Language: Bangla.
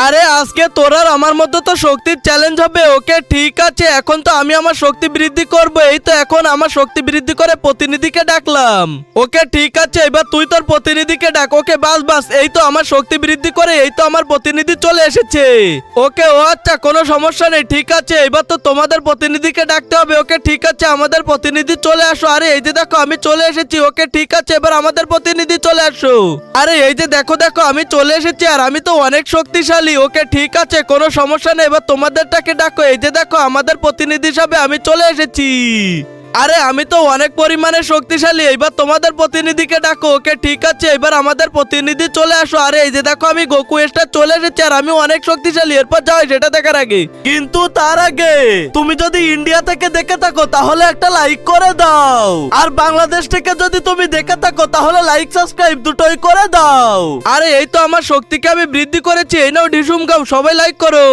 আরে আজকে তোর আর আমার মধ্যে তো শক্তির চ্যালেঞ্জ হবে। ওকে ঠিক আছে, এখন তো আমি আমার শক্তি বৃদ্ধি করব। এই তো এখন আমার শক্তি বৃদ্ধি করে প্রতিনিধিকে ডাকলাম। ওকে ঠিক আছে, এবার তুই তোর প্রতিনিধিকে ডাক। ওকে বাস বাস, এই তো আমার শক্তি বৃদ্ধি করে এই তো আমার প্রতিনিধি চলে এসেছে। ওকে ও আচ্ছা, কোনো সমস্যা নেই, ঠিক আছে এবার তো তোমাদের প্রতিনিধিকে ডাকতে হবে। ওকে ঠিক আছে, আমাদের প্রতিনিধি চলে আসো। আরে এই যে দেখো আমি চলে এসেছি। ওকে ঠিক আছে, এবার আমাদের প্রতিনিধি চলে আসো। আরে এই যে দেখো দেখো আমি চলে এসেছি, আর আমি তো অনেক শক্তিশালী। ওকে ঠিক আছে, কোনো সমস্যা নেই, এবার তোমাদেরটাকে ডাকো। এই যে দেখো আমাদের প্রতিনিধি হিসাবে আমি চলে এসেছি। আরে আমি তো অনেক পরিমাণে শক্তিশালী, এবার তোমাদের প্রতিনিধিকে ডাকো। ওকে ঠিক আছে, এবার আমাদের প্রতিনিধি চলে আসো। আরে এই যে দেখো আমি গোকু স্টার চলে এসেছি, আর আমি অনেক শক্তিশালী। এরপর যাও সেটা দেখার আগে, কিন্তু তার আগে তুমি যদি ইন্ডিয়া থেকে দেখে থাকো তাহলে একটা লাইক করে দাও, আর বাংলাদেশ থেকে যদি তুমি দেখে থাকো তাহলে লাইক সাবস্ক্রাইব দুটোই করে দাও। আরে এই তো আমার শক্তিকে আমি বৃদ্ধি করেছি। এই নাও ঢিসুম গাও, সবাই লাইক করো।